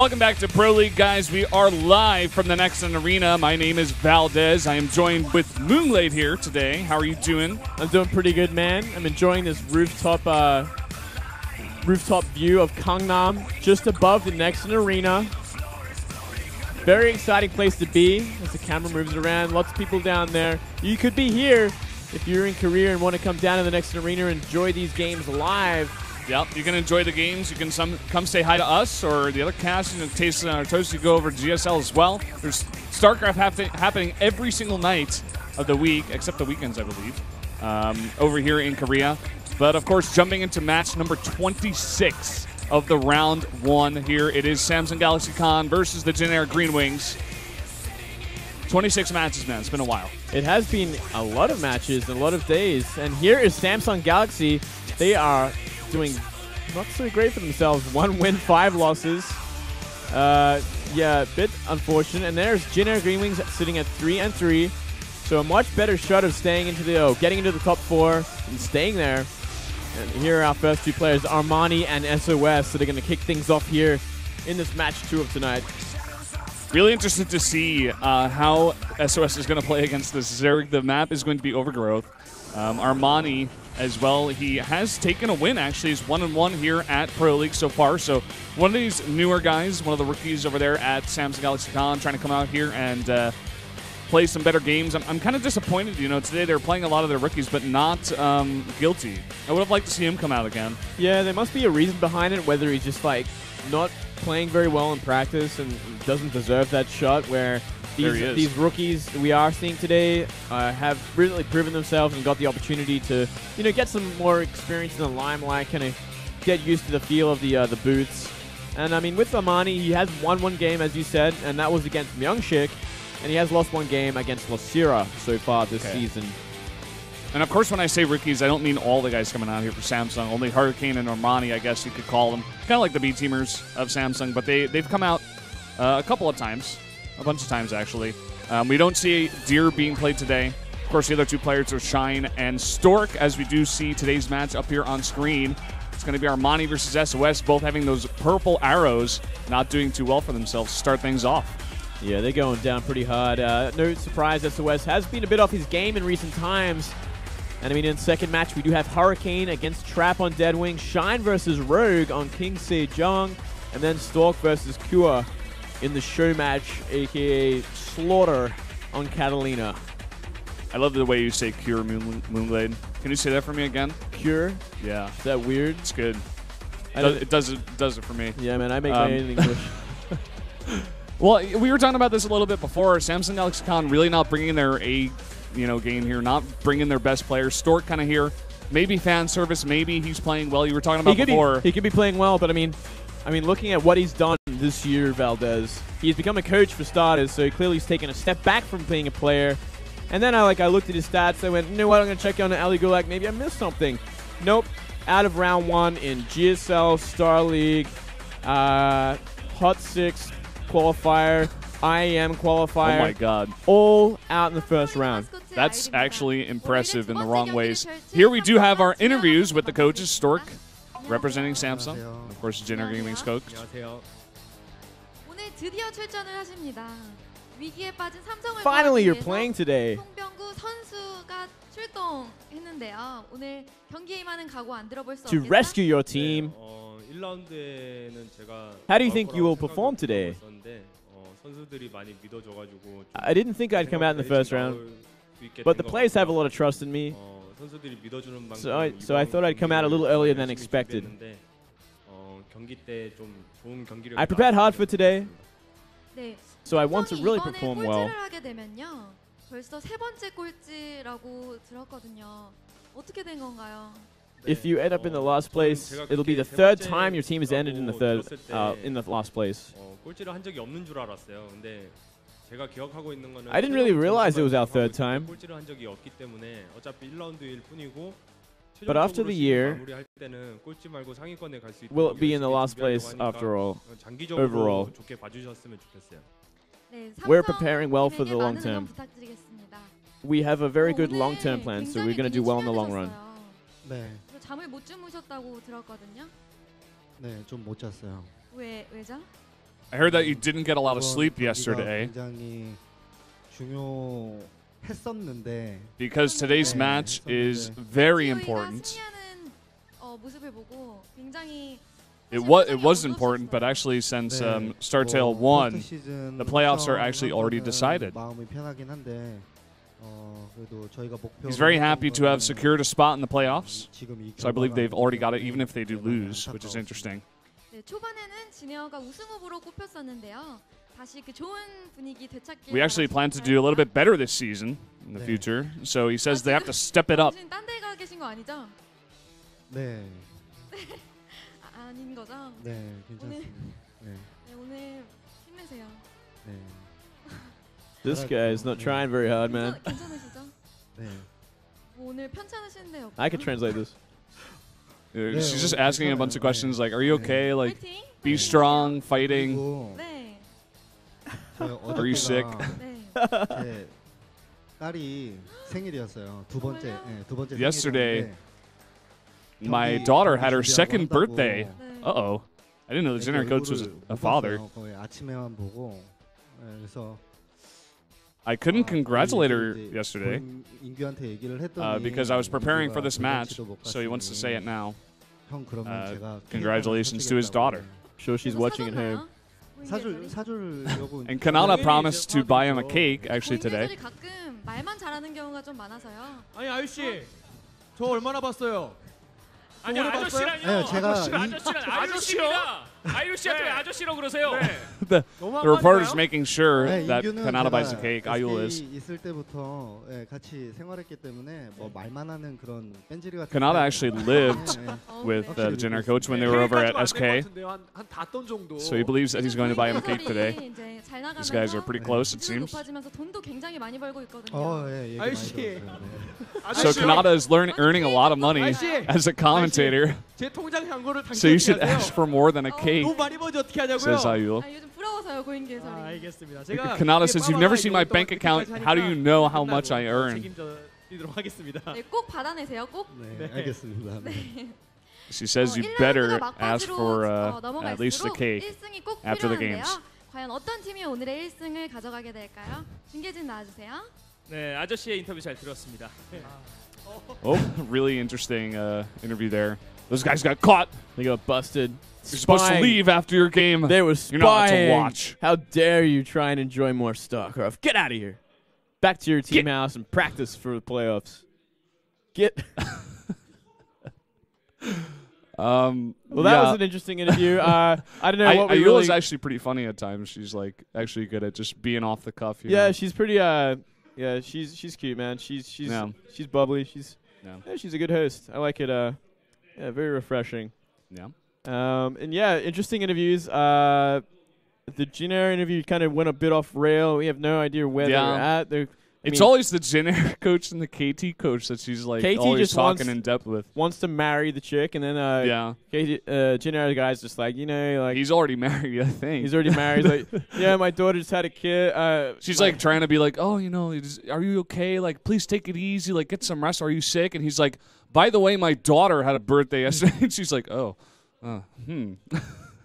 Welcome back to Pro League, guys. We are live from the Nexon Arena. My name is Valdez. I am joined with Moonglade here today. How are you doing? I'm doing pretty good, man. I'm enjoying this rooftop view of Gangnam, just above the Nexon Arena. Very exciting place to be as the camera moves around. Lots of people down there. You could be here if you're in Korea and want to come down to the Nexon Arena and enjoy these games live. Yep, you can enjoy the games. You can come say hi to us or the other cast. You can taste our toast. You go over to GSL as well. There's Starcraft happening every single night of the week, except the weekends, I believe, over here in Korea. But, of course, jumping into match number 26 of the round one here. It is Samsung Galaxy Con versus the Generic Green Wings. 26 matches, man. It's been a while. It has been a lot of matches, a lot of days. And here is Samsung Galaxy. They are doing not so great for themselves. 1 win, 5 losses. Yeah, a bit unfortunate. And there's Generic Green Wings sitting at 3-3. So a much better shot of staying into getting into the top 4 and staying there. And here are our first 2 players, Armani and sOs. So they're going to kick things off here in this match 2 of tonight. Really interested to see how sOs is going to play against this. The map is going to be Overgrowth. Armani as well. He has taken a win, actually. He's 1-1 here at Pro League so far. So one of these newer guys, one of the rookies over there at Samsung Galaxy Con, trying to come out here and play some better games. I'm kind of disappointed, today they're playing a lot of their rookies, but not Guilty. I would have liked to see him come out again. Yeah, there must be a reason behind it, whether he's just not playing very well in practice and doesn't deserve that shot, where these rookies we are seeing today have really proven themselves and got the opportunity to get some more experience in the limelight, kind of get used to the feel of the booths. And I mean, with Armani, he has won 1 game, as you said, and that was against Myungshik, and he has lost 1 game against Losira so far this season. And of course, when I say rookies, I don't mean all the guys coming out here for Samsung. Only Hurricane and Armani, I guess you could call them. Kind of like the B-teamers of Samsung, but they've come out a couple of times. A bunch of times, actually. We don't see Deer being played today. Of course, the other 2 players are Shine and Stork, as we do see today's match up here on screen. It's going to be Armani versus sOs, both having those purple arrows, not doing too well for themselves to start things off. Yeah, they're going down pretty hard. No surprise, sOs has been a bit off his game in recent times. And I mean, in the second match, we do have Hurricane against Trap on Deadwing, Shine versus Rogue on King Sejong, and then Stork versus Kua in the show match, a.k.a. Slaughter on Catalina. I love the way you say Cure, Moonglade. Can you say that for me again? Cure? Yeah. Is that weird? It's good. It does it for me. Yeah, man, I make my own English. Well, we were talking about this a little bit before. Samsung Galaxy Con really not bringing their game here, not bringing their best players. Stork kind of here. Maybe fan service. Maybe he's playing well. You were talking about before. He could be playing well, but I mean, looking at what he's done this year, Valdez, he's become a coach for starters, so clearly he's taken a step back from being a player. And then I looked at his stats. I went, you know what? I'm gonna check on the Ali Gulak. Maybe I missed something. Nope. Out of round 1 in GSL, Star League, Hot 6 qualifier, IEM qualifier. Oh my God! All out in the first round. That's actually impressive in the wrong ways. Here we do have our interviews with the coaches. Stork representing Samsung, and of course, Generic Green Wings coach. Finally, you're playing today. To rescue your team. How do you think you will perform today? I didn't think I'd come out in the first round, but the players have a lot of trust in me. So I thought I'd come out a little earlier than expected. I prepared hard for today, so I want to really perform well. If you end up in the last place, it'll be the 3rd time your team has ended in the last place. I didn't really realize it was our 3rd time. But after the year, we'll be in the last place after all, overall. We're preparing well for the long term. We have a very good long-term plan, so we're going to do well in the long run. 잠을 못 주무셨다고 들었거든요. 네, 좀 못 잤어요. 왜죠? I heard that you didn't get a lot of sleep yesterday because today's match is very important. It was important, but actually since StarTale won, the playoffs are actually already decided. He's very happy to have secured a spot in the playoffs, so I believe they've already got it, even if they do lose, which is interesting. We actually plan to do a little bit better this season in the future, so he says they have to step it up. 아닌 거죠? 네, 괜찮습니다. 오늘 힘내세요. This guy is not trying very hard, man. 괜찮으시죠? 네. 오늘 편찮으신데요. I can translate this. She's just asking a bunch of questions like, "Are you okay? Like, be strong, fighting. 네. Are you sick?" 제 딸이 생일이었어요. 두 번째 Yesterday, my daughter had her second birthday. Uh-oh. I didn't know the general coach was a father. I couldn't congratulate her yesterday because I was preparing for this match, so he wants to say it now. Congratulations to his daughter. I'm sure she's watching at home. And Kanata promised to buy him a cake actually today. 말만 잘하는 경우가 좀 많아서요. 아니 아유씨, 저 얼마나 봤어요? 아니 아저씨라뇨. 아저씨요? 아유씨한테 왜 아저씨라고 그러세요? The reporter's making sure that Kanata buys the cake. Ayul is. Kanata actually lived with the generic coach when they were over at SK. So he believes that he's going to buy him a cake today. These guys are pretty close, it seems. So Kanata is earning a lot of money as a commentator. So you should ask for more than a cake, says Ayul. Kanata says, "You've never seen my bank account. How do you know how much I earn?" She says you better ask for at least the cake after the games. 과연 어떤 팀이 오늘의 1승을 가져가게 될까요? 중계진 나와주세요. 네, 아저씨의 인터뷰 잘 들었습니다. Oh, really interesting interview there. Those guys got caught. They got busted. You're supposed to leave after your game. They were spying. You're not allowed to watch. How dare you try and enjoy more StarCraft? Get out of here. Back to your team house and practice for the playoffs. Get. Well, that was an interesting interview. I don't know what we Ayul really... is actually pretty funny at times. She's like actually good at just being off the cuff. You yeah, know? she's pretty. Yeah, she's cute, man. She's bubbly. She's a good host. I like it. Yeah, very refreshing. Yeah. And yeah, interesting interviews. The Jin-Air interview kind of went a bit off rail. We have no idea where they're at. It's always the Jin-Air coach and the KT coach that she's like KT always just talking in depth with. Wants to marry the chick, and then Jin-Air guy's just like, you know, like he's already married, I think. He's already married. He's like, yeah, my daughter just had a kid. She's like trying to be like, oh, you know, are you okay? Like, please take it easy. Like, get some rest. Are you sick? And he's like, by the way, my daughter had a birthday yesterday. And she's like, oh,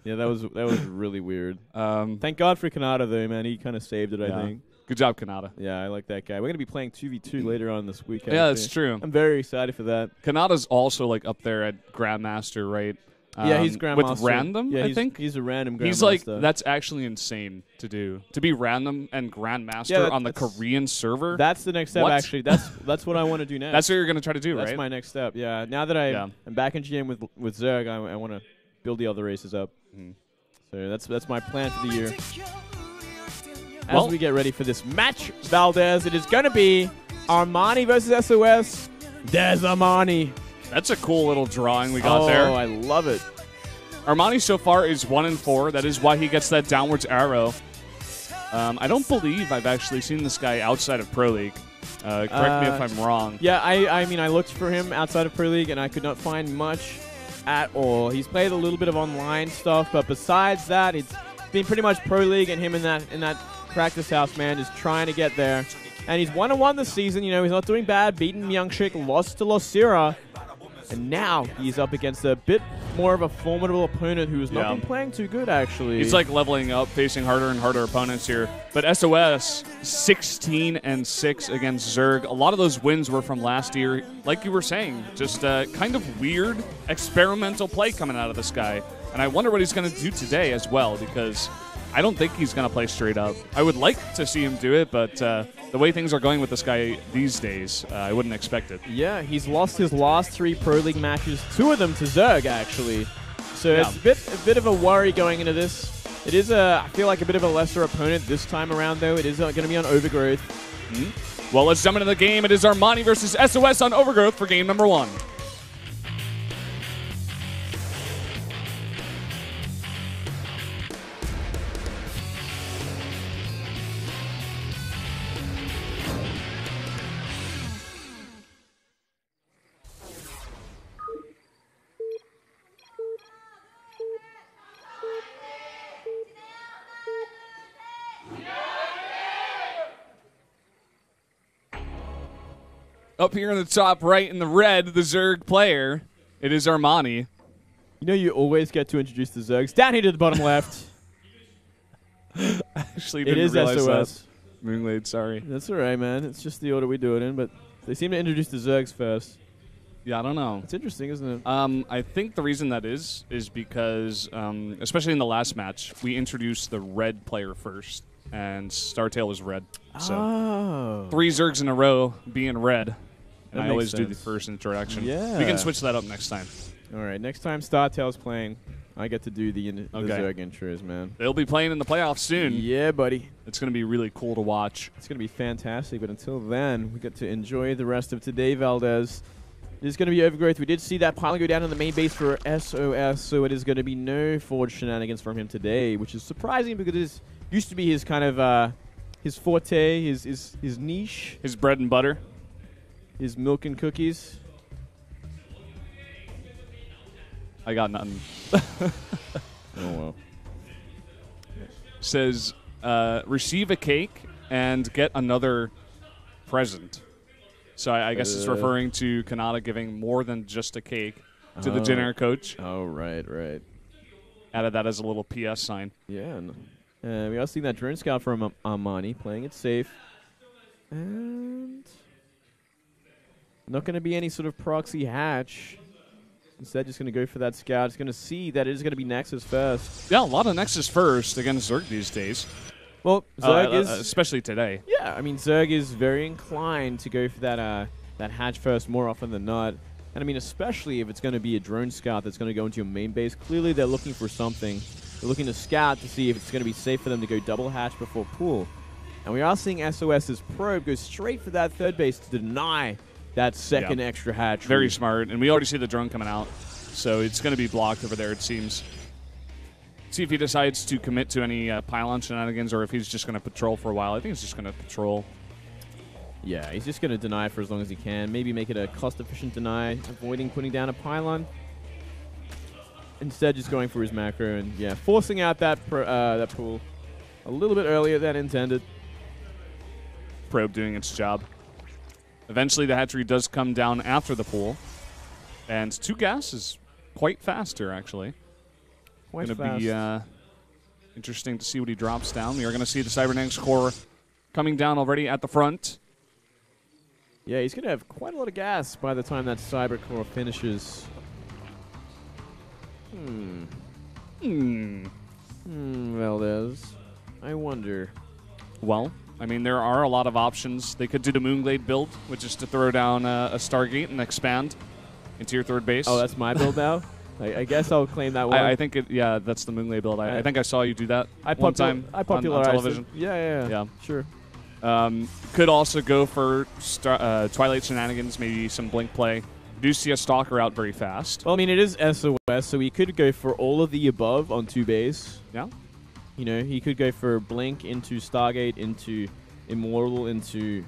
Yeah, that was really weird. Thank God for Kanata though, man. He kind of saved it, I think. Good job, Kanata. Yeah, I like that guy. We're going to be playing 2v2 later on this weekend. Yeah, that's true. I'm very excited for that. Kanata's also like up there at Grandmaster, right? Yeah, he's Grandmaster. With random, yeah, I think. He's a random Grandmaster. He's like, that's actually insane to do. To be random and Grandmaster on the Korean server. That's the next step, actually. That's what I want to do next. That's what you're going to try to do, right? That's my next step, yeah. Now that I'm back in GM with Zerg, I want to build the other races up. So that's my plan for the year. As we get ready for this match, Valdez, it is going to be Armani versus SOS. There's Armani. That's a cool little drawing we got there. Oh, I love it. Armani so far is 1-4. That is why he gets that downwards arrow. I don't believe I've actually seen this guy outside of Pro League. Correct me if I'm wrong. Yeah, I mean, I looked for him outside of Pro League, and I could not find much at all. He's played a little bit of online stuff, but besides that, it's been pretty much Pro League, and him in that practice house, man, is trying to get there. And he's 1-1 this season. You know, he's not doing bad. Beaten Myungshik, lost to Losira. And now he's up against a bit more of a formidable opponent who's not been playing too good, actually. He's like leveling up, facing harder and harder opponents here. But SOS, 16-6 against Zerg. A lot of those wins were from last year. Like you were saying, just kind of weird experimental play coming out of this guy. And I wonder what he's going to do today as well, because I don't think he's going to play straight up. I would like to see him do it, but the way things are going with this guy these days, I wouldn't expect it. Yeah, he's lost his last 3 Pro League matches, 2 of them to Zerg, actually. So it's a bit of a worry going into this. It is, I feel like, a bit of a lesser opponent this time around, though. It is going to be on Overgrowth. Well, let's jump into the game. It is Armani versus SOS on Overgrowth for game number 1. Up here in the top right in the red, the Zerg player, it is Armani. You know you always get to introduce the Zergs. Down here to the bottom left. Actually, didn't realize SOS. That. Moonglade, sorry. That's all right, man. It's just the order we do it in, but they seem to introduce the Zergs first. Yeah, I don't know. It's interesting, isn't it? I think the reason that is because, especially in the last match, we introduced the red player first, and StarTale was red. So 3 Zergs in a row being red. And I always do the first introduction. Yeah. We can switch that up next time. All right, next time StarTale's playing, I get to do the Zerg intros, man. They'll be playing in the playoffs soon. Yeah, buddy. It's going to be really cool to watch. It's going to be fantastic, but until then, we get to enjoy the rest of today, Valdez. It is going to be Overgrowth. We did see that pylon go down on the main base for SOS, so it is going to be no Forge shenanigans from him today, which is surprising because it used to be his kind of his forte, his niche. His bread and butter. His milk and cookies. I got nothing. Oh, well. Says, receive a cake and get another present. So I guess it's referring to Kanata giving more than just a cake to the dinner coach. Oh, right. Added that as a little PS sign. Yeah. We also seen that drone scout from Armani playing it safe. And not going to be any sort of proxy hatch. Instead, just going to go for that scout. It's going to see that it is going to be Nexus first. Yeah, a lot of Nexus first against Zerg these days. Well, Zerg is... especially today. Yeah, I mean, Zerg is very inclined to go for that hatch first more often than not. And I mean, especially if it's going to be a drone scout that's going to go into your main base. Clearly, they're looking for something. They're looking to scout to see if it's going to be safe for them to go double hatch before pool. And we are seeing SOS's probe go straight for that third base to deny that second extra hatch. Very smart. And we already see the drone coming out. So it's going to be blocked over there, it seems. See if he decides to commit to any pylon shenanigans or if he's just going to patrol for a while. I think he's just going to patrol. Yeah, he's just going to deny for as long as he can. Maybe make it a cost-efficient deny, avoiding putting down a pylon. Instead, just going for his macro and, yeah, forcing out that pool a little bit earlier than intended. Probe doing its job. Eventually, the hatchery does come down after the pool. And 2 gas is quite fast here, actually. Quite fast. Going to be interesting to see what he drops down. We are going to see the Cybernetics core coming down already at the front. Yeah, he's going to have quite a lot of gas by the time that Cyber core finishes. Valdez. I wonder. Well, I mean, there are a lot of options. They could do the Moonglade build, which is to throw down a Stargate and expand into your third base. Oh, that's my build now? I guess I'll claim that one. I think that's the Moonglade build. I think I saw you do that one time on television. Yeah, sure. Could also go for Twilight Shenanigans, maybe some Blink play. Do see a Stalker out very fast. Well, I mean, it is SOS, so he could go for all of the above on 2 base. Yeah. You know, he could go for Blink into Stargate, into Immortal, into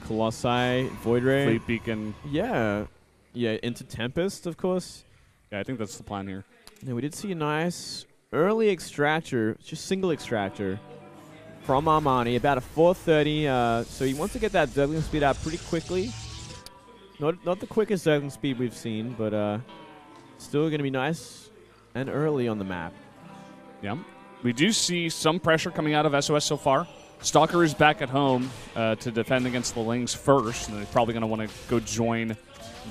Colossi, Void Ray. Fleet Beacon. Yeah. Yeah, into Tempest, of course. Yeah, I think that's the plan here. Now, we did see a nice early extractor, just single extractor, from Armani, about a 430. So he wants to get that Zergling speed out pretty quickly. Not the quickest Zergling speed we've seen, but still going to be nice and early on the map. Yeah. We do see some pressure coming out of SOS so far. Stalker is back at home to defend against the Lings first, and they're probably going to want to go join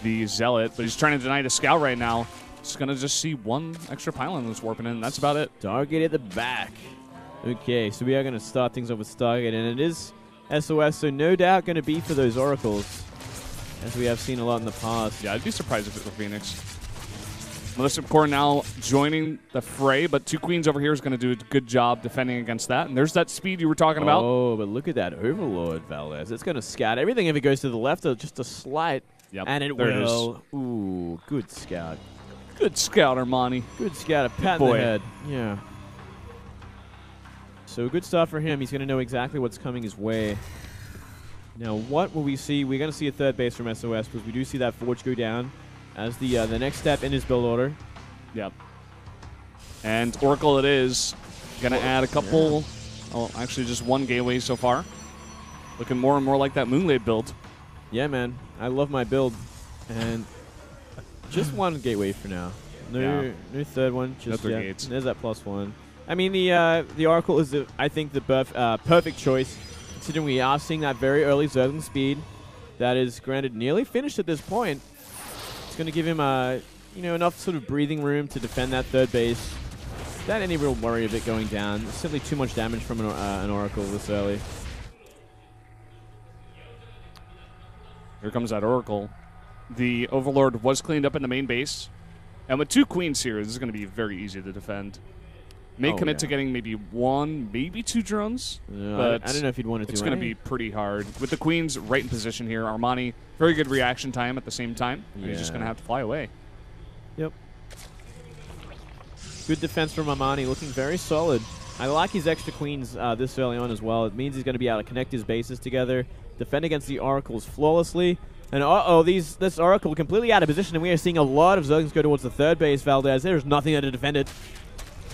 the Zealot, but he's trying to deny the Scout right now. He's going to just see one extra pylon that's warping in, and that's about it. Target at the back. Okay, so we are going to start things off with Stargate, and it is SOS, so no doubt going to be for those Oracles, as we have seen a lot in the past. Yeah, I'd be surprised if it were Phoenix. Melissa Core now joining the fray, but Two Queens over here is going to do a good job defending against that. And there's that speed you were talking about. Oh, but look at that Overlord, Valdez. It's going to scout everything if it goes to the left, or just a slight. Yep, and it will. Ooh, good scout. Good scout, Armani. Good scout. A pat in the head. Yeah. So a good start for him. He's going to know exactly what's coming his way. Now, what will we see? We're going to see a third base from SOS, because we do see that Forge go down as the next step in his build order. Yep. And Oracle it is. Going to add a couple, oh, actually just one gateway so far. Looking more and more like that Moonblade build. Yeah, man. I love my build. And just one gateway for now. No third one. Just no gates. There's that +1. I mean, the Oracle is, I think, the perfect choice, considering we are seeing that very early Zergling speed that is, granted, nearly finished at this point. It's going to give him enough sort of breathing room to defend that third base without any real worry of it going down. It's simply too much damage from an Oracle this early. Here comes that Oracle. The Overlord was cleaned up in the main base. And with two Queens here, this is going to be very easy to defend. May commit to getting maybe one, maybe two drones. But I don't know if he'd want to do it. It's going to be pretty hard. With the Queens right in position here, Armani, very good reaction time at the same time. And he's just going to have to fly away. Yep. Good defense from Armani, looking very solid. I like his extra Queens this early on as well. It means he's going to be able to connect his bases together, defend against the Oracles flawlessly. And this Oracle completely out of position, and we are seeing a lot of Zerglings go towards the third base, Valdez. There's nothing there to defend it.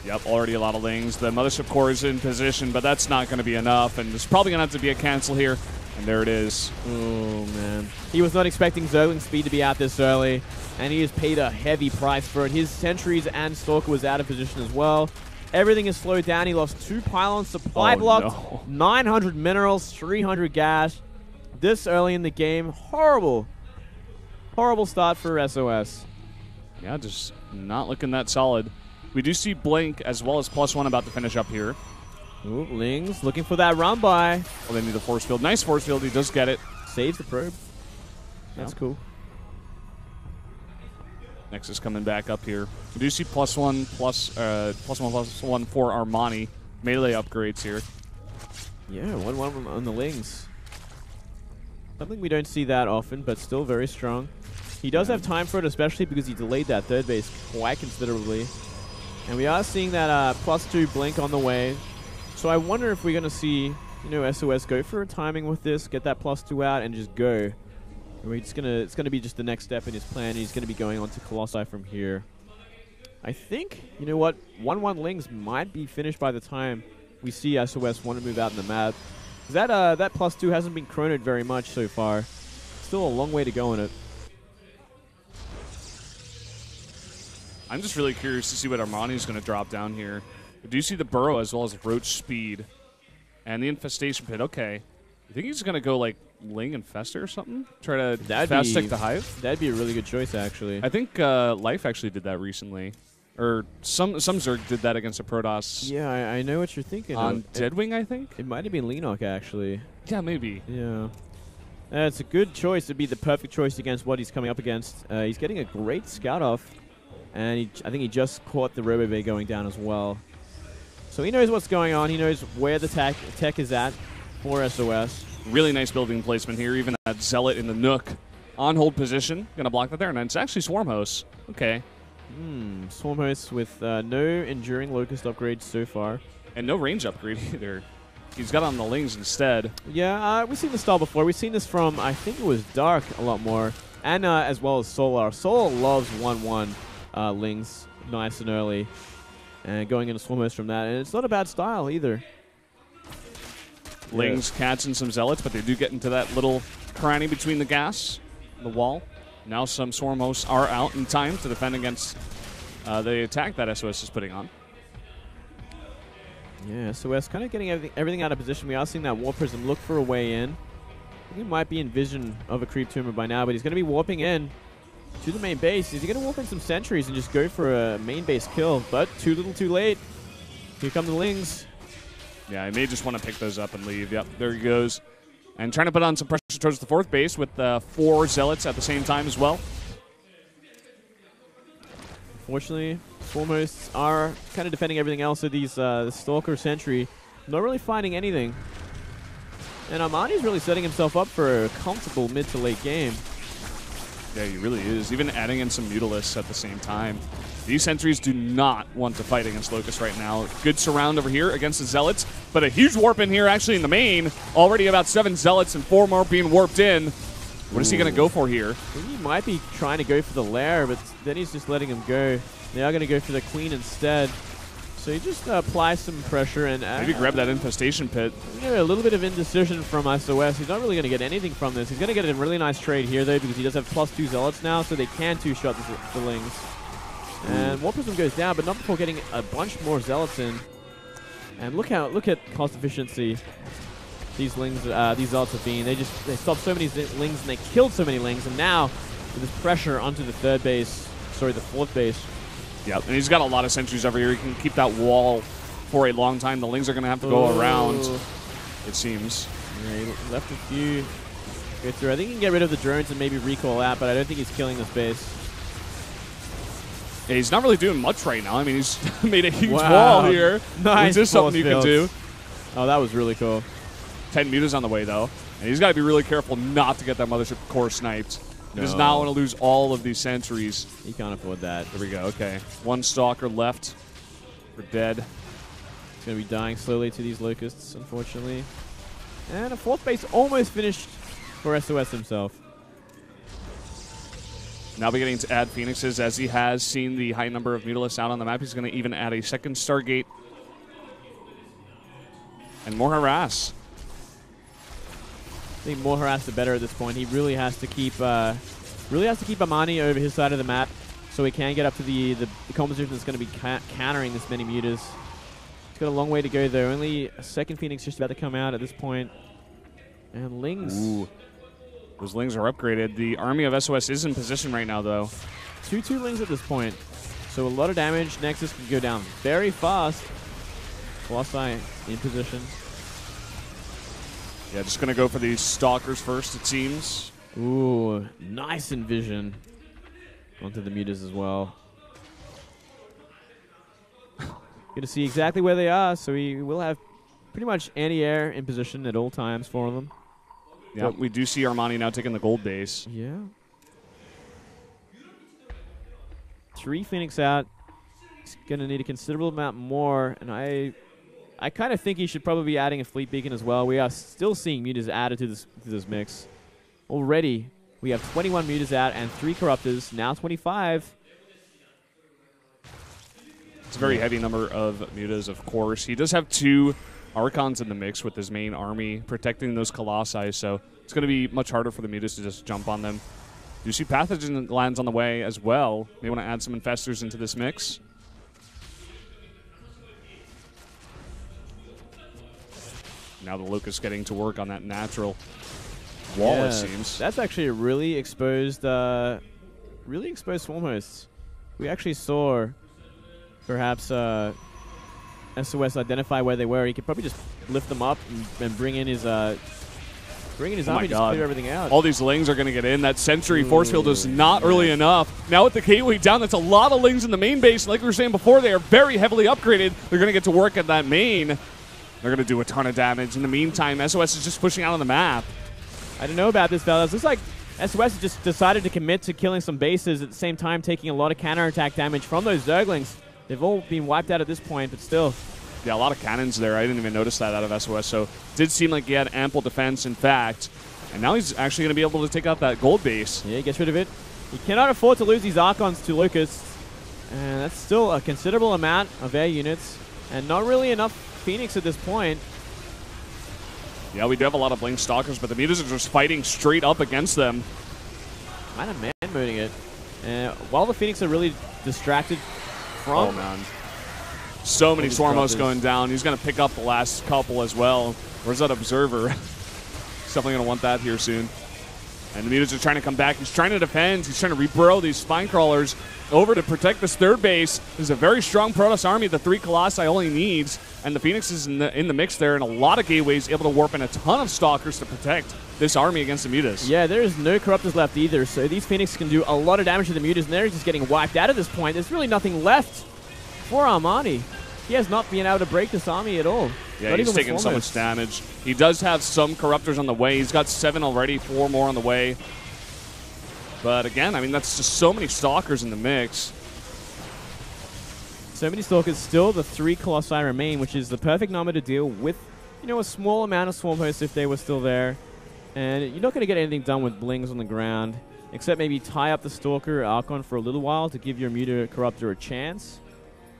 Yep, already a lot of Lings. The Mothership Core is in position, but that's not going to be enough, and there's probably going to have to be a cancel here. And there it is. Oh, man. He was not expecting Zergling speed to be out this early, and he has paid a heavy price for it. His Sentries and Stalker was out of position as well. Everything is slowed down. He lost 2 pylons, supply blocked, 900 minerals, 300 gas. This early in the game, horrible start for SOS. Yeah, just not looking that solid. We do see Blink as well as +1 about to finish up here. Ooh, Lings looking for that run by. Well, they need the force field. Nice force field. He does get it. Saves the probe. That's cool. Nexus coming back up here. We do see +1 for Armani. Melee upgrades here. Yeah, 1-1 on the Lings. Something we don't see that often, but still very strong. He does have time for it, especially because he delayed that third base quite considerably. And we are seeing that +2 Blink on the way. So I wonder if we're going to see, SOS go for a timing with this, get that +2 out, and just go. It's going to be just the next step in his plan. He's going to be going on to Colossi from here. I think, 1-1 Lings might be finished by the time we see SOS want to move out in the map. That +2 hasn't been chronoed very much so far. Still a long way to go in it. I'm just really curious to see what Armani is going to drop down here. We do see the Burrow as well as Roach Speed. And the Infestation Pit. Okay. You think he's going to go, Ling Infester or something? Try to fast stick the Hive? That'd be a really good choice, actually. I think Life actually did that recently. Or some Zerg did that against a Protoss. Yeah, I know what you're thinking. On Deadwing, I think? It might have been Leenock, actually. Yeah, maybe. Yeah. It's a good choice. It'd be the perfect choice against what he's coming up against. He's getting a great scout off. And I think he just caught the RoboBay going down as well. So he knows what's going on. He knows where the tech is at for SOS. Really nice building placement here. Even that Zealot in the Nook. On hold position. Going to block that there. And it's actually Swarm Host. Okay. Swarm Host with no Enduring Locust upgrades so far. And no range upgrade either. He's got on the Lings instead. Yeah, we've seen this style before. We've seen this from, I think it was Dark a lot more. And as well as Solar. Solar loves 1-1 Lings nice and early. And going into Swarm Host from that. And it's not a bad style either. Lings, Cats, and some Zealots, but they do get into that little cranny between the gas, the wall. Now some Swarm hosts are out in time to defend against the attack that SOS is putting on. Yeah, SOS kind of getting everything out of position. We are seeing that Warp Prism look for a way in. I think he might be in vision of a creep tumor by now, but he's going to be warping in to the main base. Is he going to warp in some sentries and just go for a main base kill? But too little too late. Here come the Lings. Yeah, he may just want to pick those up and leave. Yep, there he goes. And trying to put on some pressure towards the 4th base with 4 Zealots at the same time as well. Unfortunately, Swarm hosts are kind of defending everything else of these Stalker Sentry. Not really finding anything. And Armani's really setting himself up for a comfortable mid to late game. Yeah, he really is. Even adding in some Mutalisks at the same time. These sentries do not want to fight against Locust right now. Good surround over here against the Zealots, but a huge warp in here actually in the main. Already about 7 Zealots and 4 more being warped in. What is he going to go for here? I think he might be trying to go for the lair, but then he's just letting him go. They are going to go for the Queen instead. So he just applies some pressure and maybe grab that infestation pit. A little bit of indecision from SOS. He's not really going to get anything from this. He's going to get a really nice trade here though, because he does have +2 Zealots now, so they can 2-shot the Lings. And Warp Prism goes down, but not before getting a bunch more Zealots in. And look at cost efficiency these Lings, these Zealots have been. They stopped so many Lings and they killed so many Lings, and now with this pressure onto the 3rd base, sorry, the 4th base. Yep, and he's got a lot of sentries over here. He can keep that wall for a long time. The Lings are going to have to go around, it seems. Yeah, he left a few go through. I think he can get rid of the drones and maybe recall out, but I don't think he's killing this base. Yeah, he's not really doing much right now. I mean, he's made a huge wall here. Nice. Is this something you can do? Oh, that was really cool. 10 mutas on the way, though. And he's got to be really careful not to get that Mothership core sniped. He does not want to lose all of these sentries. He can't afford that. There we go. Okay. 1 Stalker left for dead. He's going to be dying slowly to these Locusts, unfortunately. And a 4th base almost finished for SOS himself. Now beginning to add Phoenixes as he has seen the high number of Mutalisks out on the map. He's going to even add a 2nd Stargate. And more harass. I think more harass the better at this point. He really has to keep Armani over his side of the map so he can get up to the composition that's going to be countering this many mutas. He's got a long way to go though. Only a 2nd Phoenix just about to come out at this point. And Lings. Ooh. Those Lings are upgraded. The army of SOS is in position right now though. 2-2 Lings at this point. So a lot of damage. Nexus can go down very fast. Colossi in position. Yeah, just going to go for these Stalkers first, it seems. Ooh, nice Envision. Onto the mutas as well. Good to see exactly where they are, so we will have pretty much anti-air in position at all times for them. Yeah, we do see Armani now taking the gold base. Yeah. 3 Phoenix out. He's going to need a considerable amount more, and I kind of think he should probably be adding a fleet beacon as well. We are still seeing mutas added to this mix. Already, we have 21 mutas out and 3 corruptors, now 25. It's a very heavy number of mutas, of course. He does have 2 Archons in the mix with his main army protecting those Colossi, so it's going to be much harder for the mutas to just jump on them. You see Pathogen Glands on the way as well. May want to add some Infestors into this mix. Now the Locust getting to work on that natural wall, it seems. That's actually a really exposed Swarm hosts. We actually saw perhaps SOS identify where they were. He could probably just lift them up and bring in his army to clear everything out. All these Lings are going to get in. That Sentry force field is not early enough. Now with the gateway down, that's a lot of Lings in the main base. Like we were saying before, they are very heavily upgraded. They're going to get to work at that main. They're going to do a ton of damage. In the meantime, SOS is just pushing out on the map. I don't know about this, fellas. Looks like SOS just decided to commit to killing some bases at the same time taking a lot of counterattack damage from those Zerglings. They've all been wiped out at this point, but still. Yeah, a lot of cannons there. I didn't even notice that out of SOS, so it did seem like he had ample defense, in fact. And now he's actually going to be able to take out that gold base. Yeah, he gets rid of it. He cannot afford to lose these Archons to Locusts. And that's still a considerable amount of air units. And not really enough Phoenix at this point. Yeah, we do have a lot of Blink Stalkers, but the mutas are just fighting straight up against them. Might have man promoting it. While the Phoenix are really distracted from... Oh, man. So many Swarmos going down. He's going to pick up the last couple as well. Where's that Observer? He's definitely going to want that here soon. And the Mutas are trying to come back. He's trying to defend. He's trying to reburrow these Spine Crawlers over to protect this third base. There's a very strong Protoss army. The 3 Colossi only needs. And the Phoenix is in the mix there. And a lot of gateways able to warp in a ton of Stalkers to protect this army against the Mutas. Yeah, there's no Corruptors left either. So these Phoenix can do a lot of damage to the Mutas. And they're just getting wiped out at this point. There's really nothing left for Armani. He has not been able to break this army at all. Yeah, he's taking so much damage. He does have some Corruptors on the way. He's got 7 already, 4 more on the way. But again, I mean, that's just so many Stalkers in the mix. So many Stalkers. Still, the 3 Colossi remain, which is the perfect number to deal with, you know, a small amount of Swarm Hosts if they were still there. And you're not going to get anything done with Blings on the ground, except maybe tie up the Stalker Archon for a little while to give your Muta Corruptor a chance.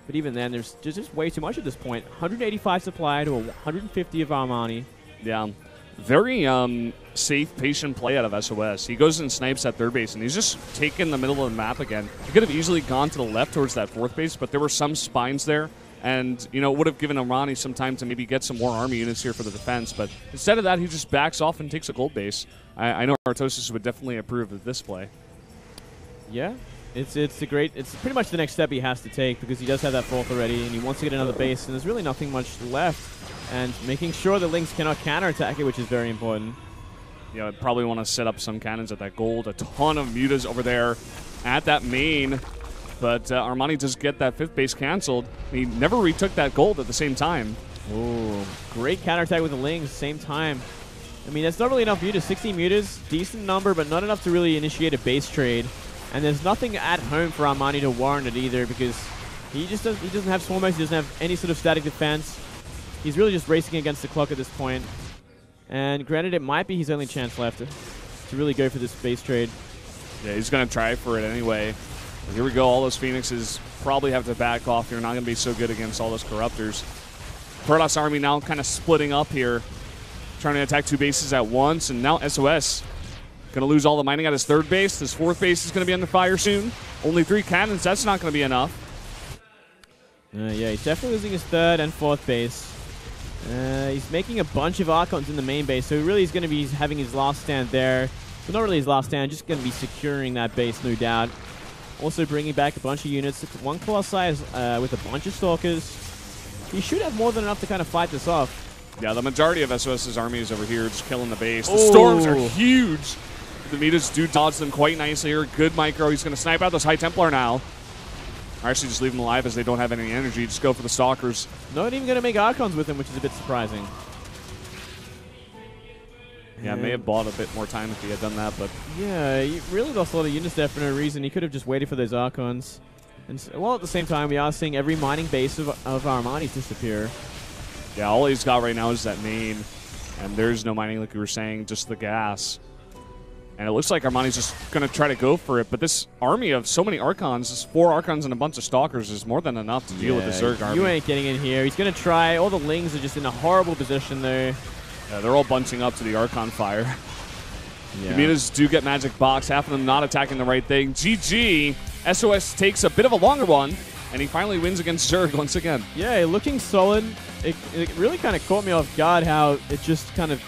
But even then, there's just way too much at this point. 185 supply to 150 of Armani. Yeah. Very safe, patient play out of SOS. He goes and snipes at third base, and he's just taken the middle of the map again. He could have easily gone to the left towards that fourth base, but there were some spines there. And, you know, it would have given Armani some time to maybe get some more army units here for the defense. But instead of that, he just backs off and takes a gold base. I know Artosis would definitely approve of this play. Yeah. It's pretty much the next step he has to take because he does have that fourth already and he wants to get another base and there's really nothing much left. And making sure the Lynx cannot counterattack it, which is very important. Yeah, I'd probably want to set up some cannons at that gold. A ton of Mutas over there at that main. But Armani does get that fifth base canceled. He never retook that gold at the same time. Ooh, great counterattack with the Lynx, same time. I mean, that's not really enough Mutas. 16 Mutas, decent number, but not enough to really initiate a base trade. And there's nothing at home for Armani to warrant it either because he doesn't have Swarm Hosts, he doesn't have any sort of static defense. He's really just racing against the clock at this point. And granted, it might be his only chance left to really go for this base trade. Yeah, he's going to try for it anyway. Here we go. All those Phoenixes probably have to back off. They're not going to be so good against all those Corruptors. Protoss army now kind of splitting up here, trying to attack 2 bases at once. And now SOS going to lose all the mining at his third base. His fourth base is going to be under fire soon. Only 3 cannons. That's not going to be enough. Yeah, he's definitely losing his third and fourth base. He's making a bunch of Archons in the main base, so really he's going to be having his last stand there. But not really his last stand, just going to be securing that base, no doubt. Also bringing back a bunch of units. 1 Colossi with a bunch of Stalkers. He should have more than enough to kind of fight this off. Yeah, the majority of SOS's army is over here just killing the base. The storms are huge. The Mutas do dodge them quite nicely here. Good micro. He's going to snipe out those High Templar now. Or actually just leave them alive as they don't have any energy. Just go for the Stalkers. Not even going to make Archons with him, which is a bit surprising. Yeah, may have bought a bit more time if he had done that, but... Yeah, he really lost a lot of units there for no reason. He could have just waited for those Archons. And well, at the same time, we are seeing every mining base of Armani's disappear. Yeah, all he's got right now is that main. And there's no mining, like we were saying, just the gas. And it looks like Armani's just going to try to go for it. But this army of so many Archons, this 4 Archons and a bunch of Stalkers, is more than enough to deal with the Zerg army. You ain't getting in here. He's going to try. All the Lings are just in a horrible position there. Yeah, they're all bunching up to the Archon fire. Yeah. The Mutas do get Magic Box, half of them not attacking the right thing. GG. SOS takes a bit of a longer one, and he finally wins against Zerg once again. Yeah, looking solid. It really kind of caught me off guard how it just kind of,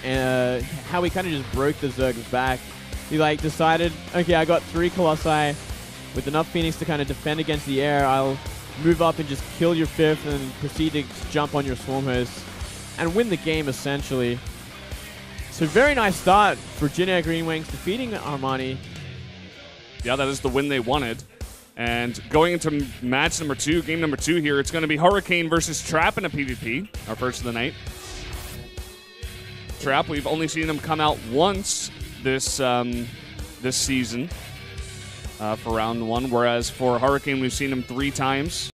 how he kind of just broke the Zerg's back. He like decided, okay, I got 3 Colossi with enough Phoenix to kind of defend against the air. I'll move up and just kill your 5th and proceed to jump on your Swarm Host and win the game essentially. So very nice start for Jin Air Green Wings defeating Armani. Yeah, that is the win they wanted. And going into match number 2, game number 2 here, it's going to be Hurricane versus Trap in a PvP, our first of the night. Trap, we've only seen him come out once this season for round 1, whereas for Hurricane we've seen him 3 times.